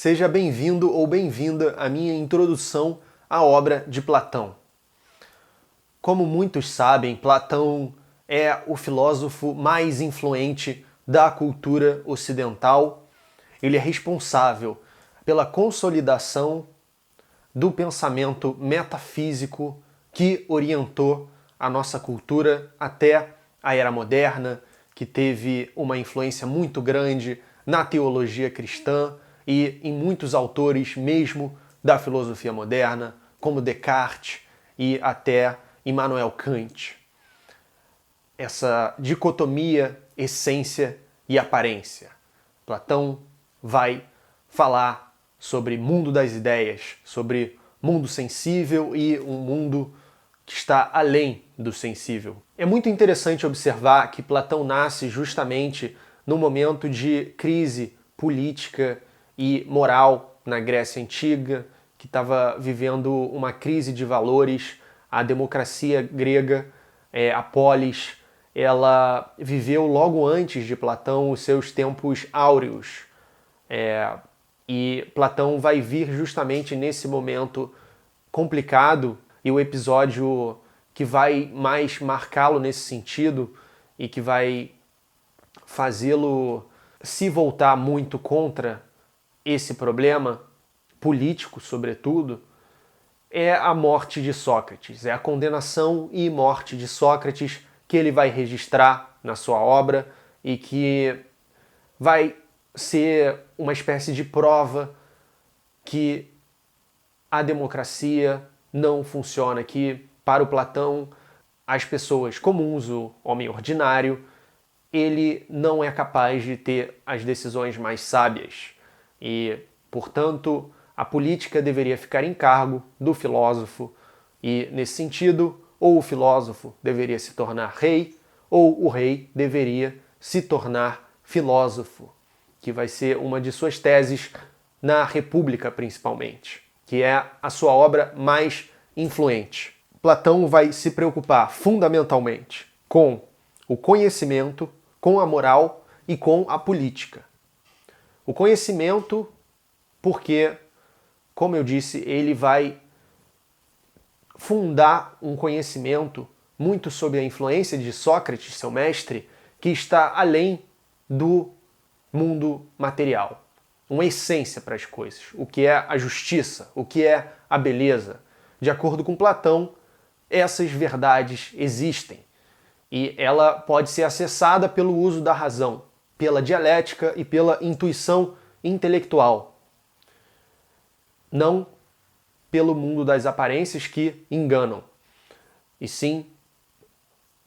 Seja bem-vindo ou bem-vinda à minha introdução à obra de Platão. Como muitos sabem, Platão é o filósofo mais influente da cultura ocidental. Ele é responsável pela consolidação do pensamento metafísico que orientou a nossa cultura até a Era Moderna, que teve uma influência muito grande na teologia cristã e em muitos autores mesmo da filosofia moderna, como Descartes e até Immanuel Kant. Essa dicotomia essência e aparência. Platão vai falar sobre mundo das ideias, sobre mundo sensível e um mundo que está além do sensível. É muito interessante observar que Platão nasce justamente no momento de crise política e moral na Grécia Antiga, que estava vivendo uma crise de valores. A democracia grega, a polis, ela viveu logo antes de Platão os seus tempos áureos. E Platão vai vir justamente nesse momento complicado, e o episódio que vai mais marcá-lo nesse sentido e que vai fazê-lo se voltar muito contra esse problema político, sobretudo, é a morte de Sócrates, é a condenação e morte de Sócrates que ele vai registrar na sua obra e que vai ser uma espécie de prova que a democracia não funciona, que para o Platão as pessoas comuns, o homem ordinário, ele não é capaz de ter as decisões mais sábias e, portanto, a política deveria ficar em cargo do filósofo e, nesse sentido, ou o filósofo deveria se tornar rei ou o rei deveria se tornar filósofo, que vai ser uma de suas teses na República, principalmente, que é a sua obra mais influente. Platão vai se preocupar fundamentalmente com o conhecimento, com a moral e com a política. O conhecimento, porque, como eu disse, ele vai fundar um conhecimento muito sob a influência de Sócrates, seu mestre, que está além do mundo material. Uma essência para as coisas. O que é a justiça, o que é a beleza. De acordo com Platão, essas verdades existem. E ela pode ser acessada pelo uso da razão, pela dialética e pela intuição intelectual. Não pelo mundo das aparências que enganam, e sim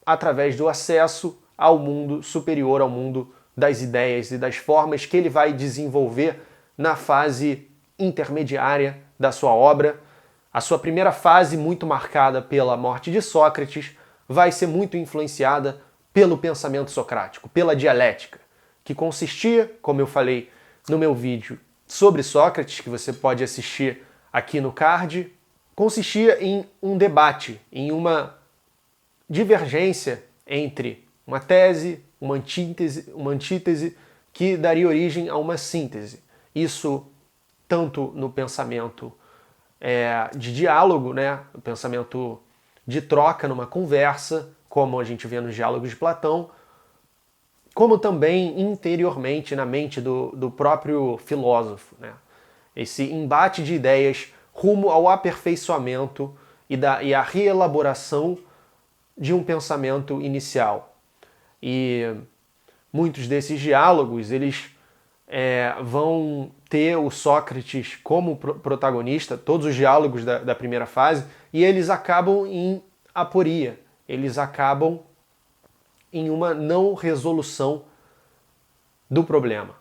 através do acesso ao mundo superior, ao mundo das ideias e das formas que ele vai desenvolver na fase intermediária da sua obra. A sua primeira fase, muito marcada pela morte de Sócrates, vai ser muito influenciada pelo pensamento socrático, pela dialética, que consistia, como eu falei no meu vídeo sobre Sócrates, que você pode assistir aqui no card, consistia em um debate, em uma divergência entre uma tese, uma antítese que daria origem a uma síntese. Isso tanto no pensamento de diálogo, né? O pensamento de troca numa conversa, como a gente vê nos diálogos de Platão, como também interiormente na mente do próprio filósofo, né? Esse embate de ideias rumo ao aperfeiçoamento e à reelaboração de um pensamento inicial. E muitos desses diálogos, eles vão ter o Sócrates como protagonista, todos os diálogos da primeira fase, e eles acabam em aporia, eles acabam em uma não resolução do problema.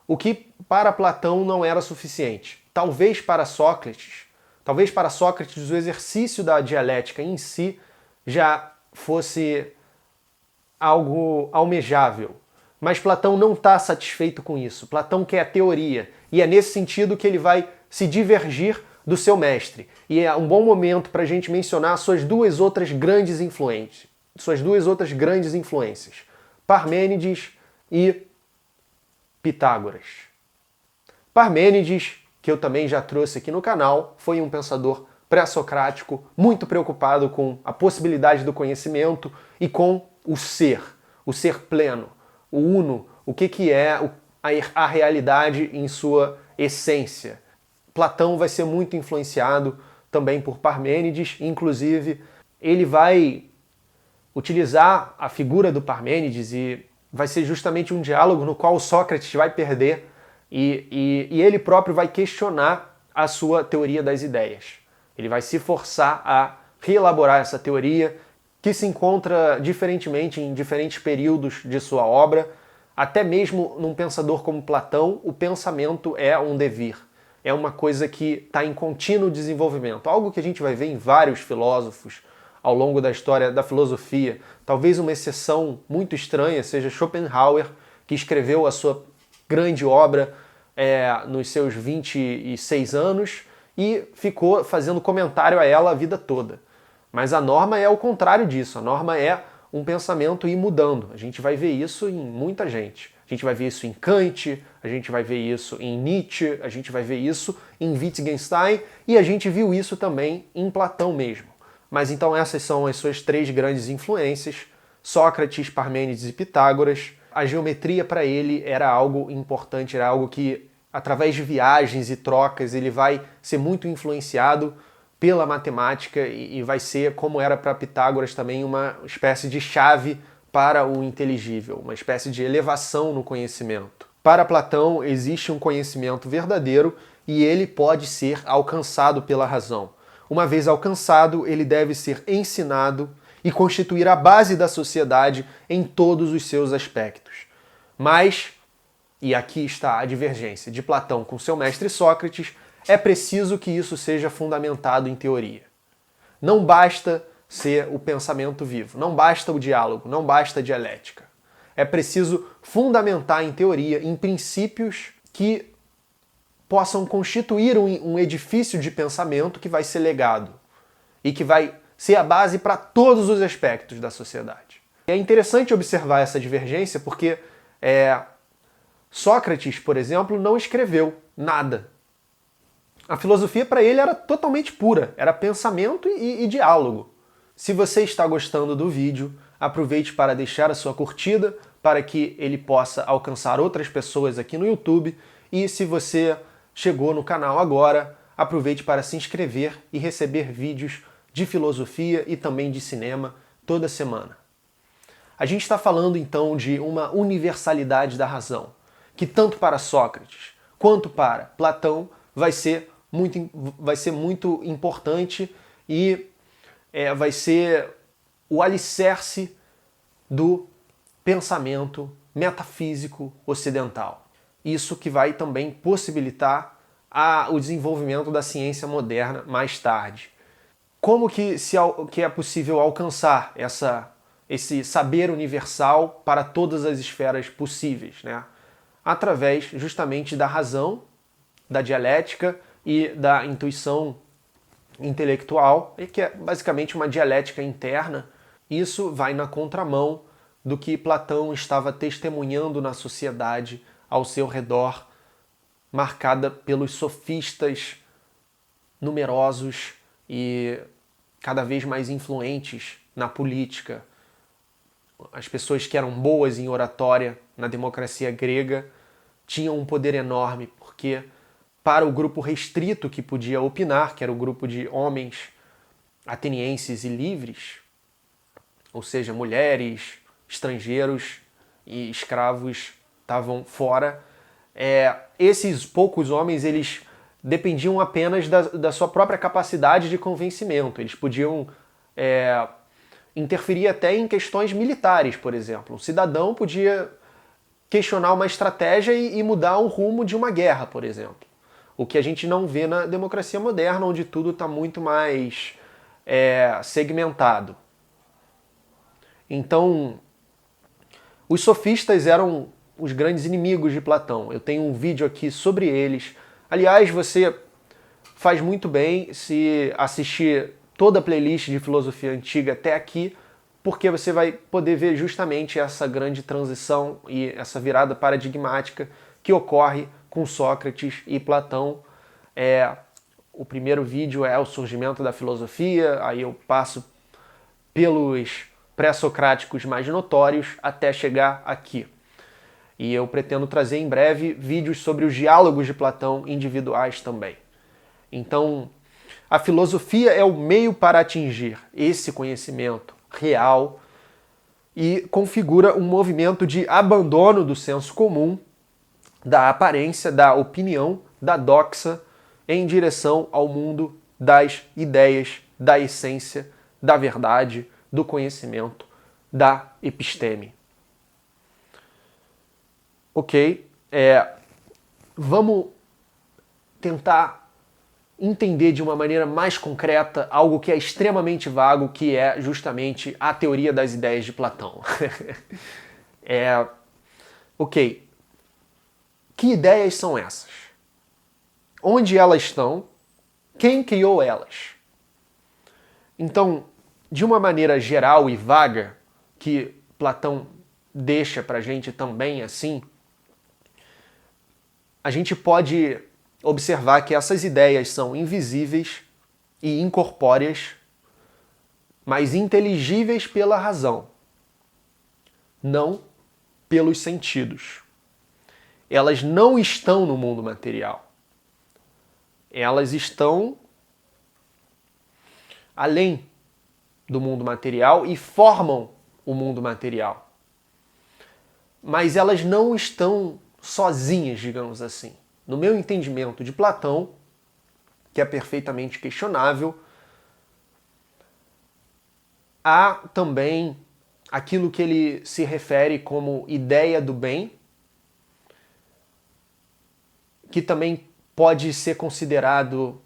O que para Platão não era suficiente. Talvez para Sócrates o exercício da dialética em si já fosse algo almejável. Mas Platão não está satisfeito com isso. Platão quer a teoria. E é nesse sentido que ele vai se divergir do seu mestre. E é um bom momento para a gente mencionar suas duas outras grandes influências. Parmênides e Pitágoras. Parmênides, que eu também já trouxe aqui no canal, foi um pensador pré-socrático, muito preocupado com a possibilidade do conhecimento e com o ser pleno, o uno, o que é a realidade em sua essência. Platão vai ser muito influenciado também por Parmênides, inclusive ele vai utilizar a figura do Parmênides e vai ser justamente um diálogo no qual Sócrates vai perder e ele próprio vai questionar a sua teoria das ideias. Ele vai se forçar a reelaborar essa teoria, que se encontra diferentemente em diferentes períodos de sua obra. Até mesmo num pensador como Platão, o pensamento é um devir. É uma coisa que está em contínuo desenvolvimento. Algo que a gente vai ver em vários filósofos ao longo da história da filosofia. Talvez uma exceção muito estranha seja Schopenhauer, que escreveu a sua grande obra nos seus 26 anos e ficou fazendo comentário a ela a vida toda. Mas a norma é o contrário disso. A norma é um pensamento ir mudando. A gente vai ver isso em muita gente. A gente vai ver isso em Kant, a gente vai ver isso em Nietzsche, a gente vai ver isso em Wittgenstein e a gente viu isso também em Platão mesmo. Mas então essas são as suas três grandes influências: Sócrates, Parmênides e Pitágoras. A geometria para ele era algo importante, era algo que, através de viagens e trocas, ele vai ser muito influenciado pela matemática e vai ser, como era para Pitágoras também, uma espécie de chave para o inteligível, uma espécie de elevação no conhecimento. Para Platão, existe um conhecimento verdadeiro e ele pode ser alcançado pela razão. Uma vez alcançado, ele deve ser ensinado e constituir a base da sociedade em todos os seus aspectos. Mas, e aqui está a divergência de Platão com seu mestre Sócrates, é preciso que isso seja fundamentado em teoria. Não basta ser o pensamento vivo, não basta o diálogo, não basta a dialética. É preciso fundamentar em teoria, em princípios que possam constituir um edifício de pensamento que vai ser legado e que vai ser a base para todos os aspectos da sociedade. É interessante observar essa divergência porque Sócrates, por exemplo, não escreveu nada. A filosofia para ele era totalmente pura, era pensamento e diálogo. Se você está gostando do vídeo, aproveite para deixar a sua curtida para que ele possa alcançar outras pessoas aqui no YouTube. E se você chegou no canal agora, aproveite para se inscrever e receber vídeos de filosofia e também de cinema toda semana. A gente está falando então de uma universalidade da razão, que tanto para Sócrates quanto para Platão vai ser muito importante e vai ser o alicerce do pensamento metafísico ocidental. Isso que vai também possibilitar o desenvolvimento da ciência moderna mais tarde. Como que é possível alcançar esse saber universal para todas as esferas possíveis, né? Através justamente da razão, da dialética e da intuição intelectual, que é basicamente uma dialética interna. Isso vai na contramão do que Platão estava testemunhando na sociedade ao seu redor, marcada pelos sofistas numerosos e cada vez mais influentes na política. As pessoas que eram boas em oratória na democracia grega tinham um poder enorme, porque para o grupo restrito que podia opinar, que era o grupo de homens atenienses e livres, ou seja, mulheres, estrangeiros e escravos estavam fora, esses poucos homens eles dependiam apenas da sua própria capacidade de convencimento. Eles podiam interferir até em questões militares, por exemplo. Um cidadão podia questionar uma estratégia e mudar o rumo de uma guerra, por exemplo. O que a gente não vê na democracia moderna, onde tudo está muito mais segmentado. Então, os sofistas eram os grandes inimigos de Platão. Eu tenho um vídeo aqui sobre eles. Aliás, você faz muito bem se assistir toda a playlist de filosofia antiga até aqui, porque você vai poder ver justamente essa grande transição e essa virada paradigmática que ocorre com Sócrates e Platão. O primeiro vídeo é o surgimento da filosofia, aí eu passo pelos pré-socráticos mais notórios até chegar aqui. E eu pretendo trazer em breve vídeos sobre os diálogos de Platão individuais também. Então, a filosofia é o meio para atingir esse conhecimento real e configura um movimento de abandono do senso comum, da aparência, da opinião, da doxa, em direção ao mundo das ideias, da essência, da verdade, do conhecimento, da episteme. Ok, vamos tentar entender de uma maneira mais concreta algo que é extremamente vago, que é justamente a teoria das ideias de Platão. Ok, que ideias são essas? Onde elas estão? Quem criou elas? Então, de uma maneira geral e vaga, que Platão deixa pra gente também assim, a gente pode observar que essas ideias são invisíveis e incorpóreas, mas inteligíveis pela razão, não pelos sentidos. Elas não estão no mundo material. Elas estão além do mundo material e formam o mundo material. Mas elas não estão sozinhas, digamos assim. No meu entendimento de Platão, que é perfeitamente questionável, há também aquilo que ele se refere como ideia do bem, que também pode ser considerado,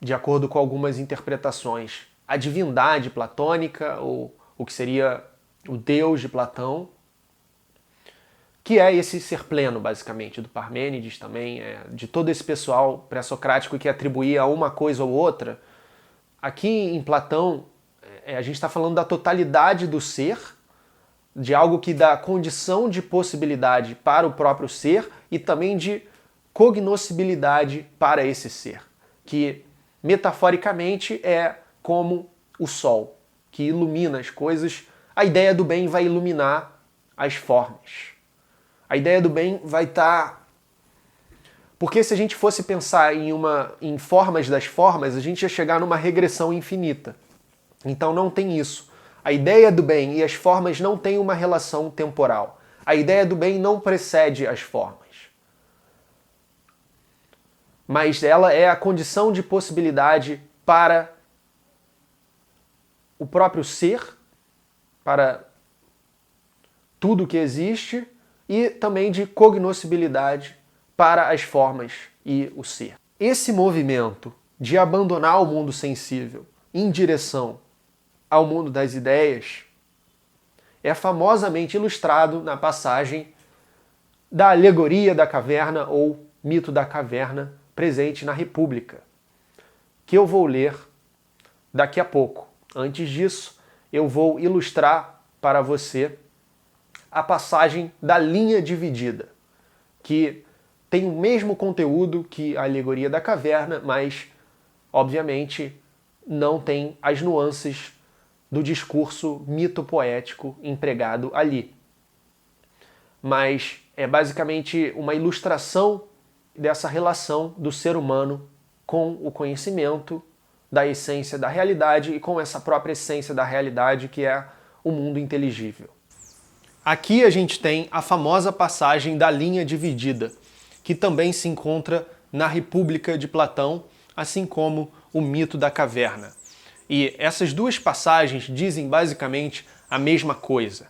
de acordo com algumas interpretações, a divindade platônica, ou o que seria o Deus de Platão, que é esse ser pleno, basicamente, do Parmênides também, de todo esse pessoal pré-socrático que atribuía a uma coisa ou outra. Aqui em Platão, a gente está falando da totalidade do ser, de algo que dá condição de possibilidade para o próprio ser e também de cognoscibilidade para esse ser, que metaforicamente é como o sol, que ilumina as coisas. A ideia do bem vai iluminar as formas. A ideia do bem vai estar... Porque se a gente fosse pensar em formas das formas, a gente ia chegar numa regressão infinita. Então não tem isso. A ideia do bem e as formas não têm uma relação temporal. A ideia do bem não precede as formas. Mas ela é a condição de possibilidade para o próprio ser, para tudo que existe, e também de cognoscibilidade para as formas e o ser. Esse movimento de abandonar o mundo sensível em direção ao mundo das ideias é famosamente ilustrado na passagem da alegoria da caverna ou mito da caverna presente na República, que eu vou ler daqui a pouco. Antes disso, eu vou ilustrar para você a passagem da linha dividida, que tem o mesmo conteúdo que a alegoria da caverna, mas, obviamente, não tem as nuances do discurso mito-poético empregado ali. Mas é basicamente uma ilustração dessa relação do ser humano com o conhecimento da essência da realidade e com essa própria essência da realidade que é o mundo inteligível. Aqui a gente tem a famosa passagem da linha dividida, que também se encontra na República de Platão, assim como o mito da caverna. E essas duas passagens dizem basicamente a mesma coisa.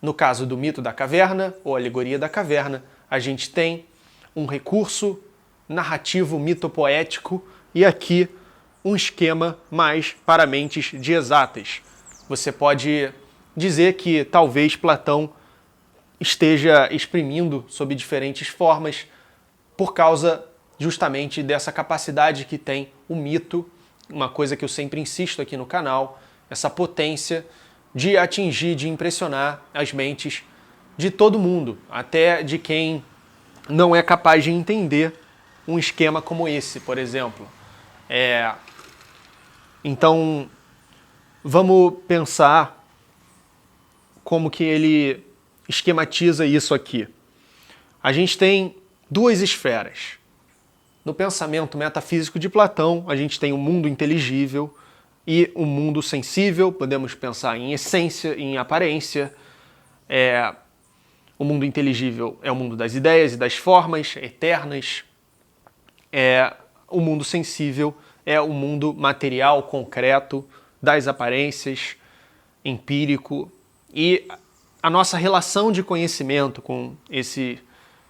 No caso do mito da caverna, ou alegoria da caverna, a gente tem um recurso narrativo mitopoético e aqui um esquema mais para mentes de exatas. Você pode dizer que talvez Platão esteja exprimindo sob diferentes formas por causa justamente dessa capacidade que tem o mito, uma coisa que eu sempre insisto aqui no canal, essa potência de atingir, de impressionar as mentes de todo mundo, até de quem não é capaz de entender um esquema como esse, por exemplo. Então, vamos pensar como que ele esquematiza isso aqui. A gente tem duas esferas. No pensamento metafísico de Platão, a gente tem o mundo inteligível e o mundo sensível. Podemos pensar em essência, em aparência. O mundo inteligível é o mundo das ideias e das formas eternas. O mundo sensível é o mundo material, concreto, das aparências, empírico. E a nossa relação de conhecimento com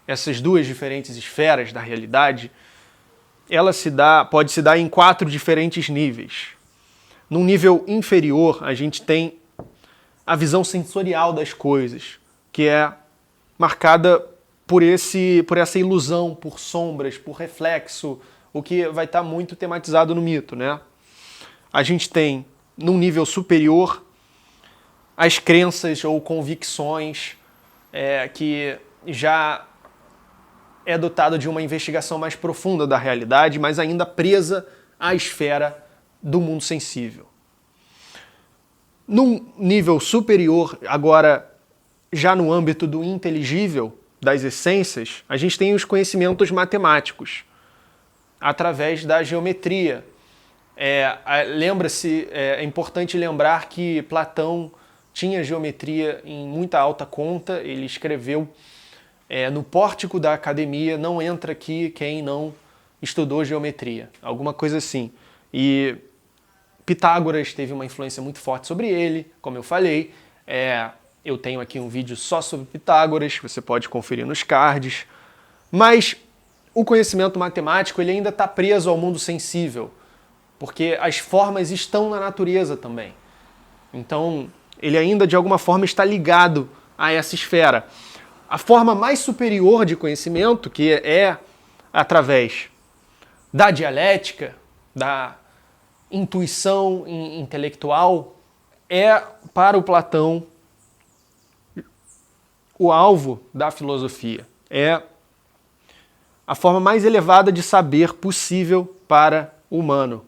essas duas diferentes esferas da realidade, ela pode se dar em 4 diferentes níveis. Num nível inferior, a gente tem a visão sensorial das coisas, que é marcada por essa ilusão, por sombras, por reflexo, o que vai estar muito tematizado no mito, né? A gente tem, num nível superior, as crenças ou convicções que já é dotado de uma investigação mais profunda da realidade, mas ainda presa à esfera do mundo sensível. Num nível superior, agora já no âmbito do inteligível, das essências, a gente tem os conhecimentos matemáticos, através da geometria. É importante lembrar que Platão tinha geometria em muita alta conta, ele escreveu no pórtico da academia, não entra aqui quem não estudou geometria, alguma coisa assim. E Pitágoras teve uma influência muito forte sobre ele, como eu falei. Eu tenho aqui um vídeo só sobre Pitágoras, você pode conferir nos cards. Mas o conhecimento matemático ele ainda está preso ao mundo sensível, porque as formas estão na natureza também. Então, ele ainda de alguma forma está ligado a essa esfera. A forma mais superior de conhecimento, que é através da dialética, da intuição intelectual, é para o Platão o alvo da filosofia. É a forma mais elevada de saber possível para o humano.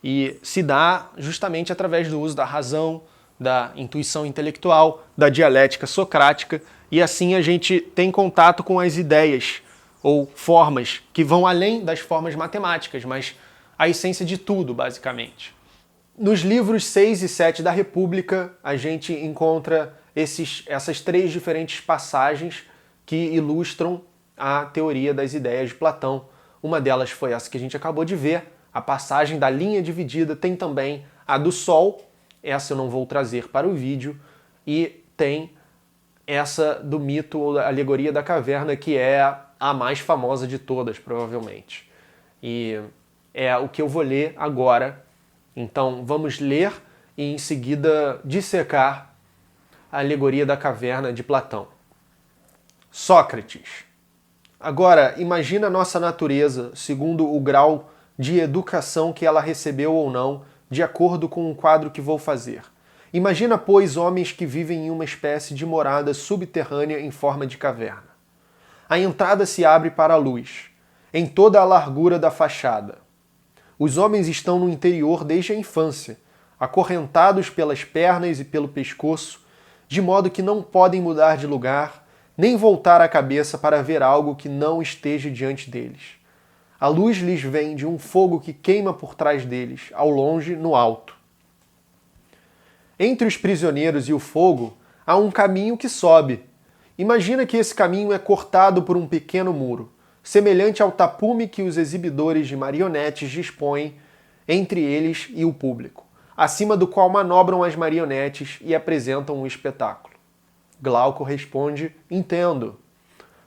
E se dá justamente através do uso da razão, da intuição intelectual, da dialética socrática, e assim a gente tem contato com as ideias ou formas que vão além das formas matemáticas, mas a essência de tudo, basicamente. Nos livros 6 e 7 da República, a gente encontra essas 3 diferentes passagens que ilustram a teoria das ideias de Platão. Uma delas foi essa que a gente acabou de ver, a passagem da linha dividida, tem também a do Sol, essa eu não vou trazer para o vídeo, e tem essa do mito ou da alegoria da caverna, que é a mais famosa de todas, provavelmente. E é o que eu vou ler agora. Então vamos ler e em seguida dissecar a alegoria da caverna de Platão. Sócrates. Agora, imagina a nossa natureza segundo o grau de educação que ela recebeu ou não, de acordo com o quadro que vou fazer. Imagina, pois, homens que vivem em uma espécie de morada subterrânea em forma de caverna. A entrada se abre para a luz, em toda a largura da fachada. Os homens estão no interior desde a infância, acorrentados pelas pernas e pelo pescoço, de modo que não podem mudar de lugar, nem voltar a cabeça para ver algo que não esteja diante deles. A luz lhes vem de um fogo que queima por trás deles, ao longe, no alto. Entre os prisioneiros e o fogo, há um caminho que sobe. Imagina que esse caminho é cortado por um pequeno muro, semelhante ao tapume que os exibidores de marionetes dispõem entre eles e o público, acima do qual manobram as marionetes e apresentam um espetáculo. Glauco responde, entendo.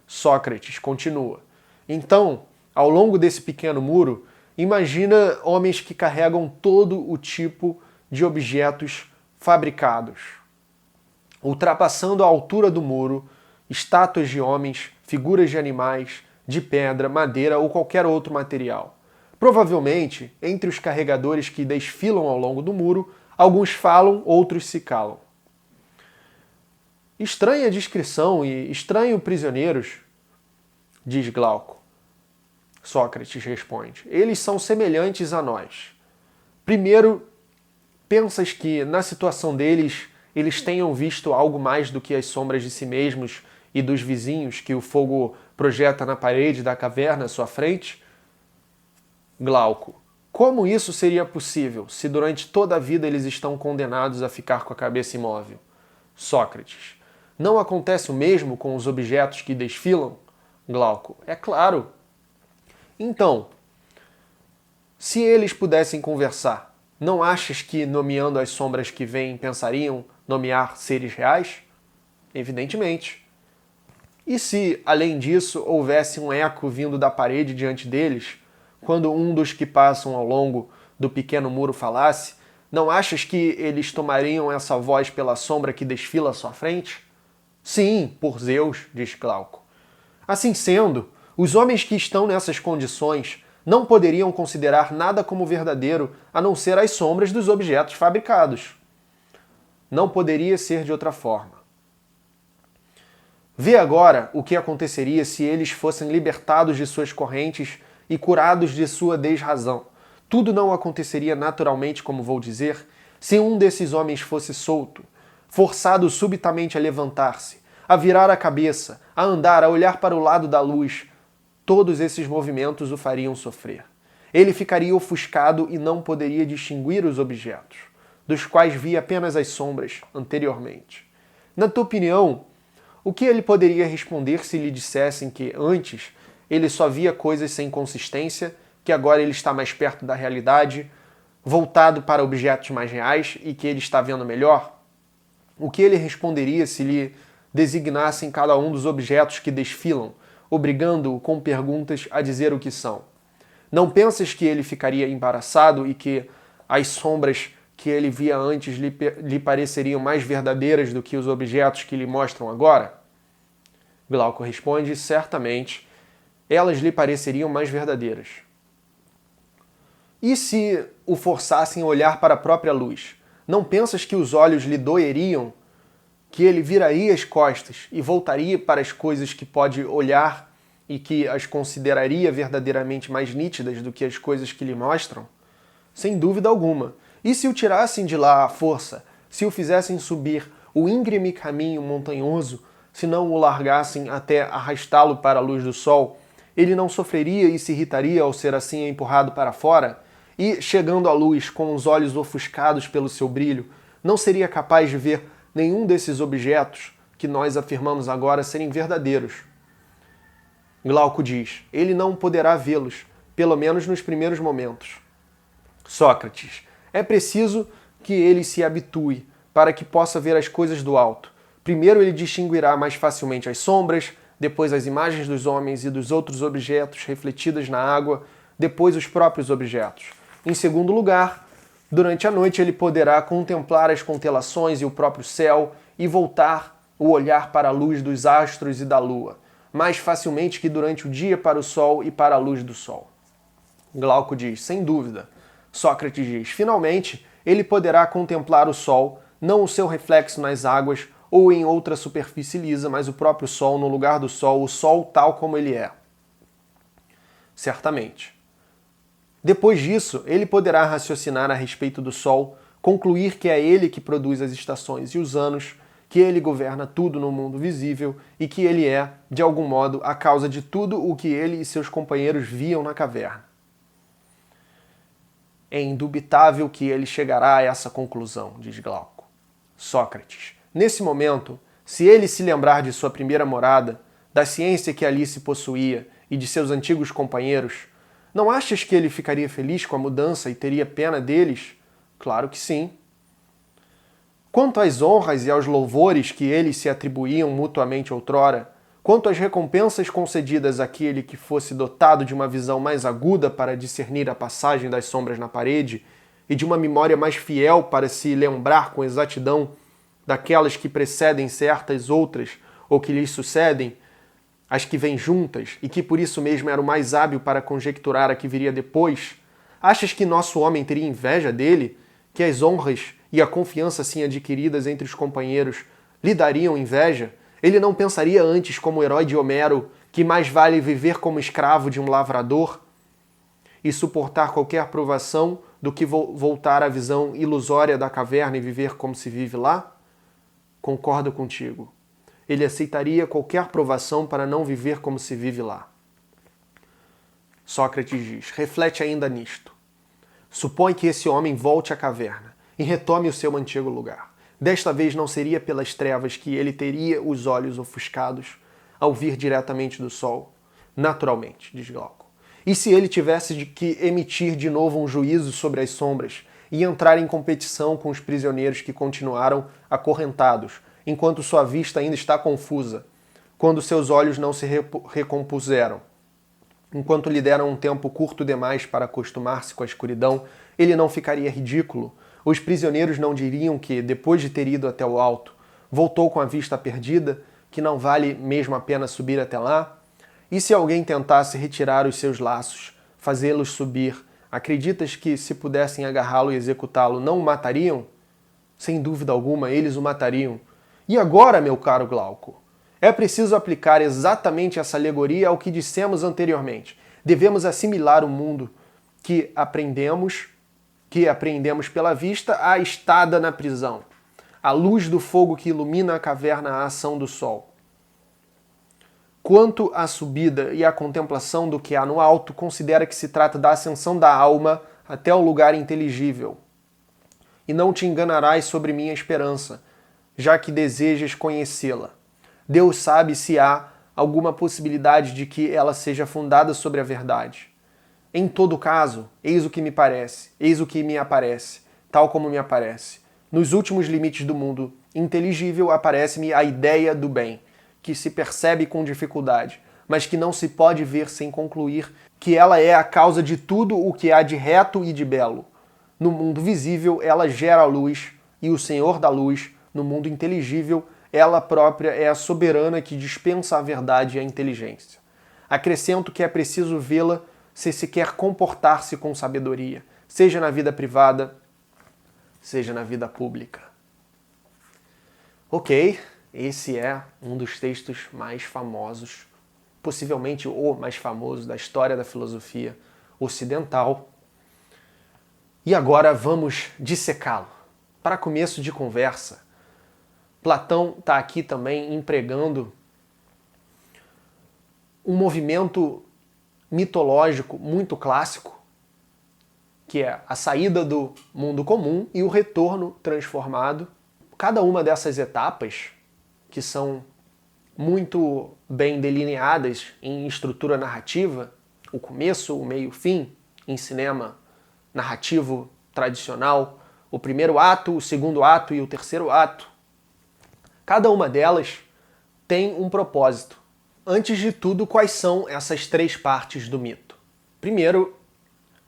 Sócrates continua. Então, ao longo desse pequeno muro, imagina homens que carregam todo o tipo de objetos fabricados. Ultrapassando a altura do muro, estátuas de homens, figuras de animais, de pedra, madeira ou qualquer outro material. Provavelmente, entre os carregadores que desfilam ao longo do muro, alguns falam, outros se calam. Estranha descrição e estranho prisioneiros. diz Glauco. Sócrates responde: eles são semelhantes a nós. Primeiro, pensas que, na situação deles, eles tenham visto algo mais do que as sombras de si mesmos e dos vizinhos que o fogo projeta na parede da caverna à sua frente? Glauco: como isso seria possível, se durante toda a vida eles estão condenados a ficar com a cabeça imóvel? Sócrates: não acontece o mesmo com os objetos que desfilam? Glauco: é claro. Então, se eles pudessem conversar, não achas que, nomeando as sombras que vêm, pensariam nomear seres reais? Evidentemente. E se, além disso, houvesse um eco vindo da parede diante deles, quando um dos que passam ao longo do pequeno muro falasse, não achas que eles tomariam essa voz pela sombra que desfila à sua frente? Sim, por Zeus, diz Glauco. Assim sendo, os homens que estão nessas condições não poderiam considerar nada como verdadeiro a não ser as sombras dos objetos fabricados. Não poderia ser de outra forma. Vê agora o que aconteceria se eles fossem libertados de suas correntes e curados de sua desrazão. Tudo não aconteceria naturalmente, como vou dizer, se um desses homens fosse solto, forçado subitamente a levantar-se, a virar a cabeça, a andar, a olhar para o lado da luz. Todos esses movimentos o fariam sofrer. Ele ficaria ofuscado e não poderia distinguir os objetos, dos quais via apenas as sombras anteriormente. Na tua opinião, o que ele poderia responder se lhe dissessem que, antes, ele só via coisas sem consistência, que agora ele está mais perto da realidade, voltado para objetos mais reais e que ele está vendo melhor? O que ele responderia se lhe designassem cada um dos objetos que desfilam, obrigando-o com perguntas a dizer o que são? Não pensas que ele ficaria embaraçado e que as sombras que ele via antes lhe pareceriam mais verdadeiras do que os objetos que lhe mostram agora? Glauco responde: certamente, elas lhe pareceriam mais verdadeiras. E se o forçassem a olhar para a própria luz? Não pensas que os olhos lhe doeriam? Que ele viraria as costas e voltaria para as coisas que pode olhar e que as consideraria verdadeiramente mais nítidas do que as coisas que lhe mostram? Sem dúvida alguma. E se o tirassem de lá à força, se o fizessem subir o íngreme caminho montanhoso, se não o largassem até arrastá-lo para a luz do sol, ele não sofreria e se irritaria ao ser assim empurrado para fora? E, chegando à luz com os olhos ofuscados pelo seu brilho, não seria capaz de ver nenhum desses objetos que nós afirmamos agora serem verdadeiros? Glauco diz: ele não poderá vê-los, pelo menos nos primeiros momentos. Sócrates: é preciso que ele se habitue para que possa ver as coisas do alto. Primeiro ele distinguirá mais facilmente as sombras, depois as imagens dos homens e dos outros objetos refletidas na água, depois os próprios objetos. Em segundo lugar, durante a noite ele poderá contemplar as constelações e o próprio céu e voltar o olhar para a luz dos astros e da lua, mais facilmente que durante o dia para o sol e para a luz do sol. Glauco diz: sem dúvida. Sócrates diz: finalmente, ele poderá contemplar o sol, não o seu reflexo nas águas ou em outra superfície lisa, mas o próprio sol no lugar do sol, o sol tal como ele é. Certamente. Depois disso, ele poderá raciocinar a respeito do sol, concluir que é ele que produz as estações e os anos, que ele governa tudo no mundo visível e que ele é, de algum modo, a causa de tudo o que ele e seus companheiros viam na caverna. É indubitável que ele chegará a essa conclusão, diz Glauco. Sócrates: nesse momento, se ele se lembrar de sua primeira morada, da ciência que ali se possuía e de seus antigos companheiros, não achas que ele ficaria feliz com a mudança e teria pena deles? Claro que sim. Quanto às honras e aos louvores que eles se atribuíam mutuamente outrora, quanto às recompensas concedidas àquele que fosse dotado de uma visão mais aguda para discernir a passagem das sombras na parede e de uma memória mais fiel para se lembrar com exatidão daquelas que precedem certas outras ou que lhes sucedem, as que vêm juntas e que por isso mesmo era o mais hábil para conjecturar a que viria depois, achas que nosso homem teria inveja dele, que as honras e a confiança assim adquiridas entre os companheiros lhe dariam inveja? Ele não pensaria antes, como o herói de Homero, que mais vale viver como escravo de um lavrador e suportar qualquer provação do que voltar à visão ilusória da caverna e viver como se vive lá? Concordo contigo. Ele aceitaria qualquer provação para não viver como se vive lá. Sócrates diz, reflete ainda nisto. Supõe que esse homem volte à caverna e retome o seu antigo lugar. Desta vez não seria pelas trevas que ele teria os olhos ofuscados ao vir diretamente do sol, naturalmente, diz Glauco. E se ele tivesse de que emitir de novo um juízo sobre as sombras e entrar em competição com os prisioneiros que continuaram acorrentados, enquanto sua vista ainda está confusa, quando seus olhos não se recompuseram, enquanto lhe deram um tempo curto demais para acostumar-se com a escuridão, ele não ficaria ridículo? Os prisioneiros não diriam que, depois de ter ido até o alto, voltou com a vista perdida, que não vale mesmo a pena subir até lá? E se alguém tentasse retirar os seus laços, fazê-los subir, acreditas que, se pudessem agarrá-lo e executá-lo, não o matariam? Sem dúvida alguma, eles o matariam. E agora, meu caro Glauco? É preciso aplicar exatamente essa alegoria ao que dissemos anteriormente. Devemos assimilar o mundo que apreendemos pela vista à estada na prisão, à luz do fogo que ilumina a caverna à ação do sol. Quanto à subida e à contemplação do que há no alto, considera que se trata da ascensão da alma até o lugar inteligível. E não te enganarás sobre minha esperança, já que desejas conhecê-la. Deus sabe se há alguma possibilidade de que ela seja fundada sobre a verdade. Em todo caso, eis o que me aparece, tal como me aparece. Nos últimos limites do mundo inteligível aparece-me a ideia do bem, que se percebe com dificuldade, mas que não se pode ver sem concluir que ela é a causa de tudo o que há de reto e de belo. No mundo visível, ela gera a luz, e o Senhor da luz, no mundo inteligível, ela própria é a soberana que dispensa a verdade e a inteligência. Acrescento que é preciso vê-la se quer comportar-se com sabedoria, seja na vida privada, seja na vida pública. Ok, esse é um dos textos mais famosos, possivelmente o mais famoso da história da filosofia ocidental. E agora vamos dissecá-lo. Para começo de conversa, Platão está aqui também empregando um movimento mitológico muito clássico, que é a saída do mundo comum e o retorno transformado. Cada uma dessas etapas, que são muito bem delineadas em estrutura narrativa, o começo, o meio, o fim, em cinema narrativo tradicional, o primeiro ato, o segundo ato e o terceiro ato, cada uma delas tem um propósito. Antes de tudo, quais são essas três partes do mito? Primeiro,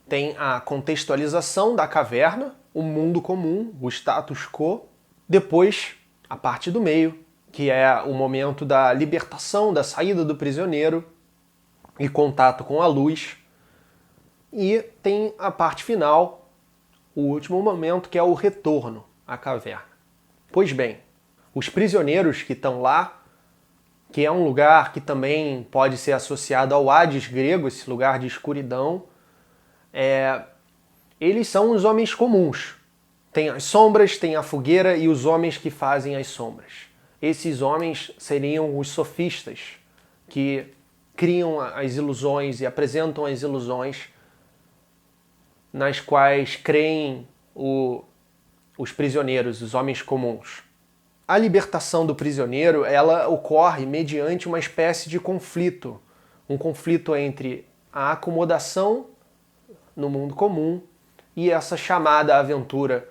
tem a contextualização da caverna, o mundo comum, o status quo. Depois, a parte do meio, que é o momento da libertação, da saída do prisioneiro e contato com a luz. E tem a parte final, o último momento, que é o retorno à caverna. Pois bem, os prisioneiros que estão lá, que é um lugar que também pode ser associado ao Hades grego, esse lugar de escuridão, eles são os homens comuns. Tem as sombras, tem a fogueira e os homens que fazem as sombras. Esses homens seriam os sofistas, que criam as ilusões e apresentam as ilusões nas quais creem os prisioneiros, os homens comuns. A libertação do prisioneiro, ela ocorre mediante uma espécie de conflito, um conflito entre a acomodação no mundo comum e essa chamada aventura,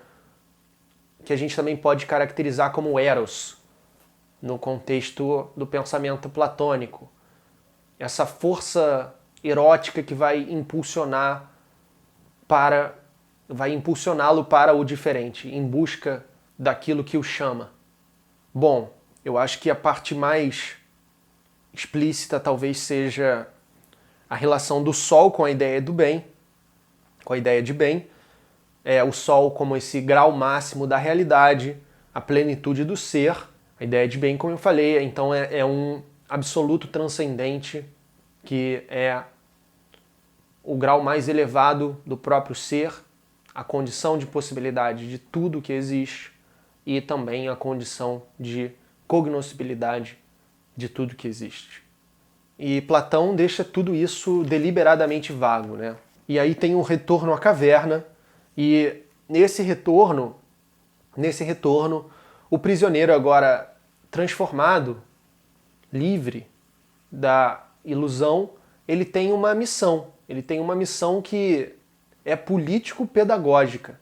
que a gente também pode caracterizar como eros, no contexto do pensamento platônico. Essa força erótica que vai impulsioná-lo para o diferente, em busca daquilo que o chama. Bom, eu acho que a parte mais explícita talvez seja a relação do sol com a ideia do bem, com a ideia de bem, o sol como esse grau máximo da realidade, a plenitude do ser, a ideia de bem, como eu falei, então é um absoluto transcendente, que é o grau mais elevado do próprio ser, a condição de possibilidade de tudo que existe e também a condição de cognoscibilidade de tudo que existe. E Platão deixa tudo isso deliberadamente vago, né? E aí tem um retorno à caverna, e nesse retorno, o prisioneiro agora transformado, livre da ilusão, ele tem uma missão. Ele tem uma missão que é político-pedagógica.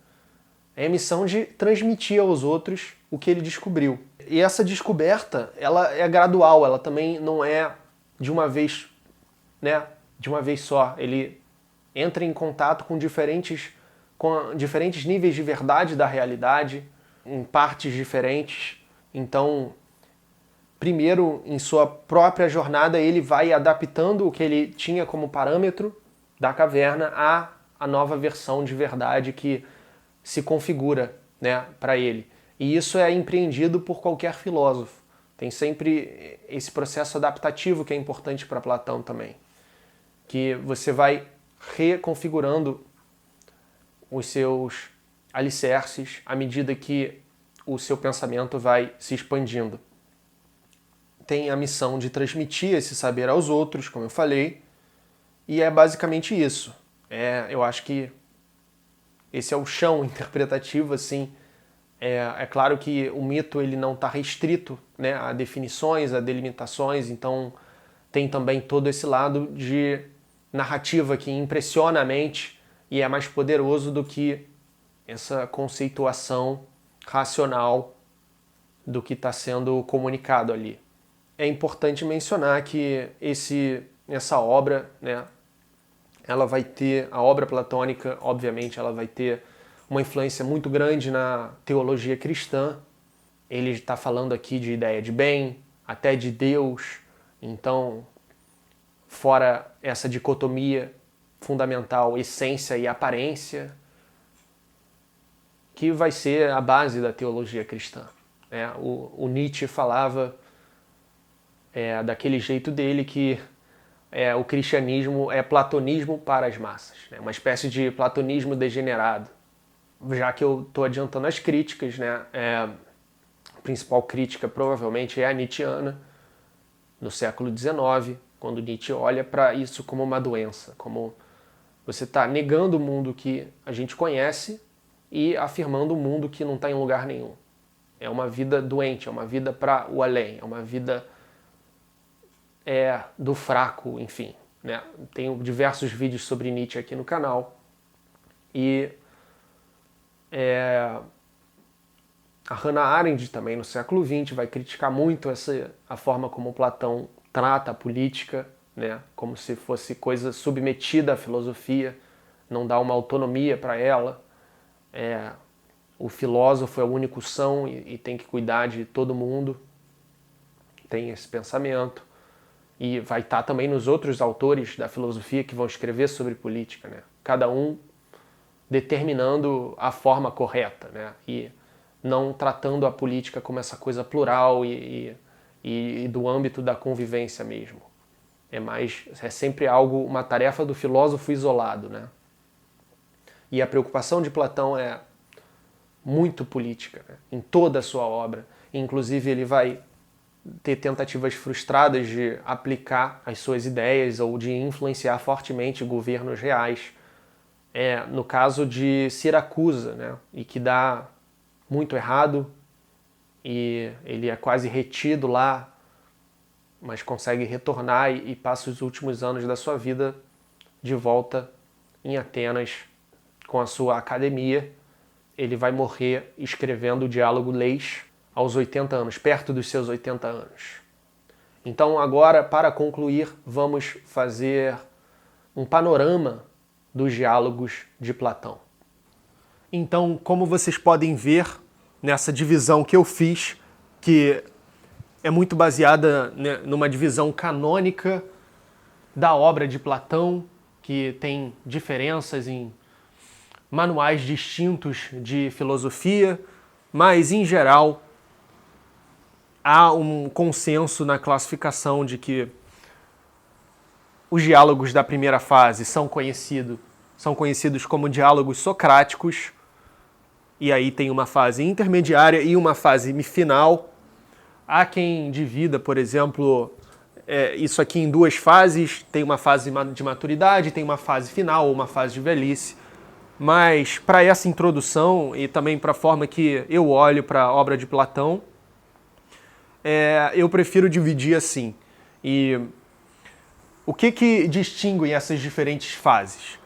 É a missão de transmitir aos outros o que ele descobriu. E essa descoberta, ela é gradual, ela também não é de uma vez, né, de uma vez só. Ele entra em contato com diferentes níveis de verdade da realidade, em partes diferentes. Então, primeiro, em sua própria jornada, ele vai adaptando o que ele tinha como parâmetro da caverna à nova versão de verdade que se configura, né, para ele. E isso é empreendido por qualquer filósofo. Tem sempre esse processo adaptativo que é importante para Platão também. Que você vai reconfigurando os seus alicerces à medida que o seu pensamento vai se expandindo. Tem a missão de transmitir esse saber aos outros, como eu falei, e é basicamente isso. Eu acho que esse é o chão interpretativo, assim. É claro que o mito ele não está restrito, né, a definições, a delimitações, então tem também todo esse lado de narrativa que impressiona a mente e é mais poderoso do que essa conceituação racional do que está sendo comunicado ali. É importante mencionar que essa obra, né, ela vai ter, a obra platônica, obviamente, ela vai ter uma influência muito grande na teologia cristã. Ele está falando aqui de ideia de bem, até de Deus. Então, fora essa dicotomia fundamental, essência e aparência, que vai ser a base da teologia cristã. O Nietzsche falava daquele jeito dele que o cristianismo é platonismo para as massas, né? Uma espécie de platonismo degenerado. Já que eu estou adiantando as críticas, né? A principal crítica provavelmente é a nietzschiana, no século XIX, quando Nietzsche olha para isso como uma doença, como você está negando o mundo que a gente conhece e afirmando um mundo que não está em lugar nenhum. É uma vida doente, é uma vida para o além, é uma vida do fraco, enfim. Né? Tenho diversos vídeos sobre Nietzsche aqui no canal. E a Hannah Arendt também, no século XX, vai criticar muito a forma como Platão trata a política, né? Como se fosse coisa submetida à filosofia, não dá uma autonomia para ela. O filósofo é o único são e tem que cuidar de todo mundo. Tem esse pensamento. E vai estar também nos outros autores da filosofia que vão escrever sobre política, né? Cada um determinando a forma correta, né? E não tratando a política como essa coisa plural e do âmbito da convivência mesmo. É sempre uma tarefa do filósofo isolado, né? E a preocupação de Platão é muito política, né? Em toda a sua obra. Inclusive ele vai ter tentativas frustradas de aplicar as suas ideias ou de influenciar fortemente governos reais. No caso de Siracusa, né? E que dá muito errado, e ele é quase retido lá, mas consegue retornar e passa os últimos anos da sua vida de volta em Atenas com a sua academia. Ele vai morrer escrevendo o Diálogo Leis aos 80 anos, perto dos seus 80 anos. Então agora, para concluir, vamos fazer um panorama dos diálogos de Platão. Então, como vocês podem ver nessa divisão que eu fiz, que é muito baseada, né, numa divisão canônica da obra de Platão, que tem diferenças em manuais distintos de filosofia, mas, em geral, há um consenso na classificação de que os diálogos da primeira fase são conhecidos como diálogos socráticos, e aí tem uma fase intermediária e uma fase final. Há quem divida, por exemplo, isso aqui em duas fases, tem uma fase de maturidade, tem uma fase final ou uma fase de velhice, mas para essa introdução e também para a forma que eu olho para a obra de Platão, eu prefiro dividir assim. E o que distingue essas diferentes fases?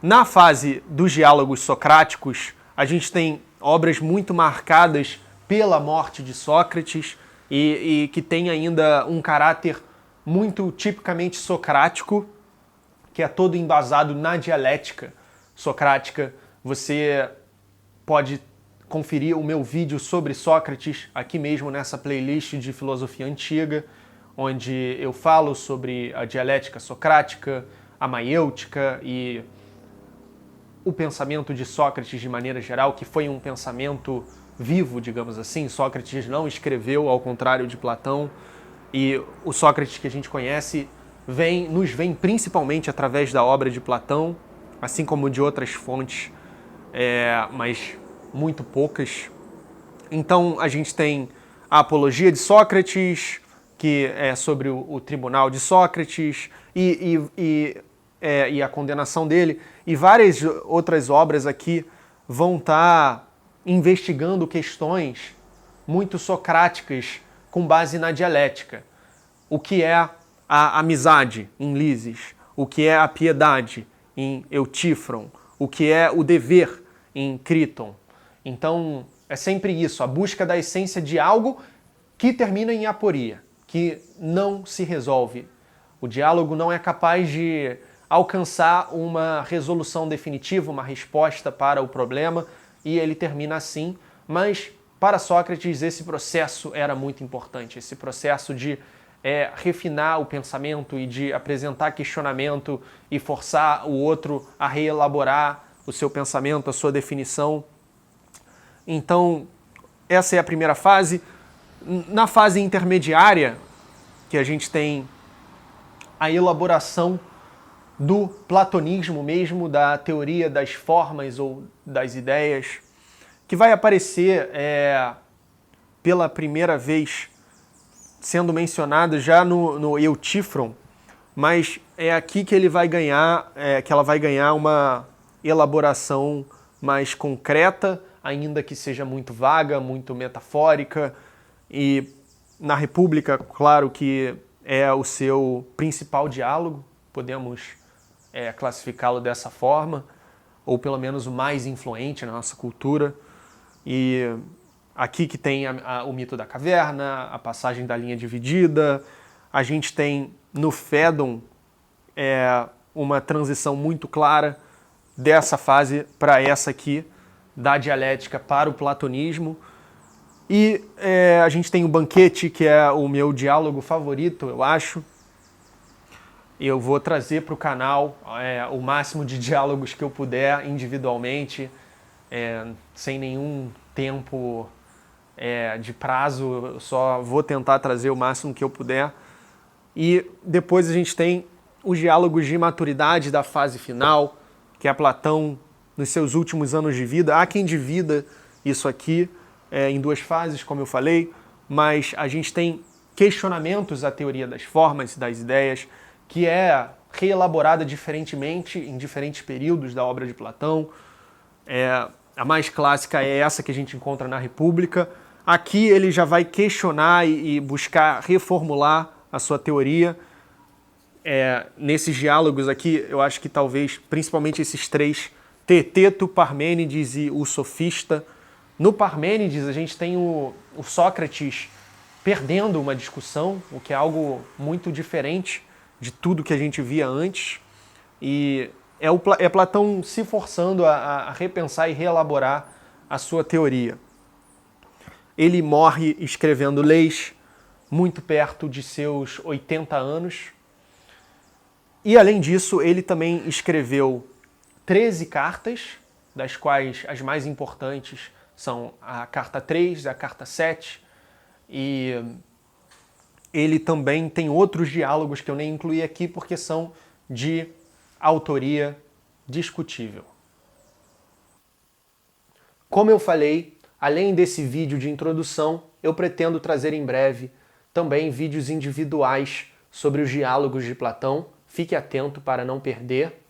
Na fase dos diálogos socráticos, a gente tem obras muito marcadas pela morte de Sócrates e que tem ainda um caráter muito tipicamente socrático, que é todo embasado na dialética socrática. Você pode conferir o meu vídeo sobre Sócrates aqui mesmo nessa playlist de filosofia antiga, onde eu falo sobre a dialética socrática, a maiêutica e o pensamento de Sócrates de maneira geral, que foi um pensamento vivo, digamos assim. Sócrates não escreveu, ao contrário de Platão, e o Sócrates que a gente conhece nos vem principalmente através da obra de Platão, assim como de outras fontes, mas muito poucas. Então a gente tem a Apologia de Sócrates, que é sobre o tribunal de Sócrates e a condenação dele, e várias outras obras aqui vão estar investigando questões muito socráticas com base na dialética. O que é a amizade, em Lises? O que é a piedade, em Eutífron? O que é o dever, em Críton? Então, é sempre isso, a busca da essência de algo que termina em aporia, que não se resolve. O diálogo não é capaz de alcançar uma resolução definitiva, uma resposta para o problema, e ele termina assim. Mas, para Sócrates, esse processo era muito importante, esse processo de refinar o pensamento e de apresentar questionamento e forçar o outro a reelaborar o seu pensamento, a sua definição. Então, essa é a primeira fase. Na fase intermediária, que a gente tem a elaboração do platonismo mesmo, da teoria das formas ou das ideias, que vai aparecer pela primeira vez sendo mencionado já no Eutífron, mas é aqui que ele vai ganhar, que ela vai ganhar uma elaboração mais concreta, ainda que seja muito vaga, muito metafórica, e na República, claro que é o seu principal diálogo, podemos classificá-lo dessa forma, ou pelo menos o mais influente na nossa cultura. E aqui que tem o mito da caverna, a passagem da linha dividida, a gente tem no Fédon uma transição muito clara dessa fase para essa aqui, da dialética para o platonismo. E a gente tem o Banquete, que é o meu diálogo favorito, eu acho. Eu vou trazer para o canal o máximo de diálogos que eu puder individualmente, sem nenhum tempo de prazo, eu só vou tentar trazer o máximo que eu puder. E depois a gente tem os diálogos de maturidade da fase final, que é Platão nos seus últimos anos de vida. Há quem divida isso aqui em duas fases, como eu falei, mas a gente tem questionamentos à teoria das formas e das ideias, que é reelaborada diferentemente em diferentes períodos da obra de Platão. A mais clássica é essa que a gente encontra na República. Aqui ele já vai questionar e buscar reformular a sua teoria. Nesses diálogos aqui, eu acho que talvez, principalmente esses três, Teeteto, Parmênides e o Sofista. No Parmênides, a gente tem o Sócrates perdendo uma discussão, o que é algo muito diferente de tudo que a gente via antes. E é Platão se forçando a repensar e reelaborar a sua teoria. Ele morre escrevendo leis muito perto de seus 80 anos. E, além disso, ele também escreveu 13 cartas, das quais as mais importantes são a carta 3, a carta 7, e ele também tem outros diálogos que eu nem incluí aqui porque são de autoria discutível. Como eu falei, além desse vídeo de introdução, eu pretendo trazer em breve também vídeos individuais sobre os diálogos de Platão. Fique atento para não perder.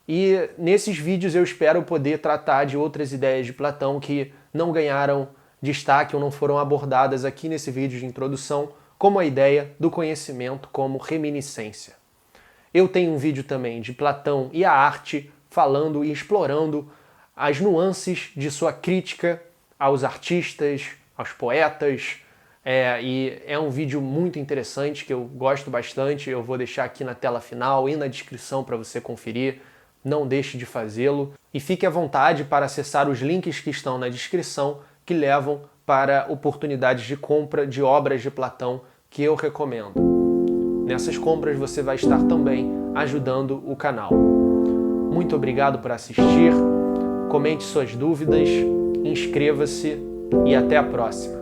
E nesses vídeos eu espero poder tratar de outras ideias de Platão que não ganharam destaque ou não foram abordadas aqui nesse vídeo de introdução, como a ideia do conhecimento como reminiscência. Eu tenho um vídeo também de Platão e a arte, falando e explorando as nuances de sua crítica aos artistas, aos poetas, e é um vídeo muito interessante que eu gosto bastante. Eu vou deixar aqui na tela final e na descrição para você conferir. Não deixe de fazê-lo e fique à vontade para acessar os links que estão na descrição que levam para oportunidades de compra de obras de Platão que eu recomendo. Nessas compras você vai estar também ajudando o canal. Muito obrigado por assistir, comente suas dúvidas, inscreva-se e até a próxima.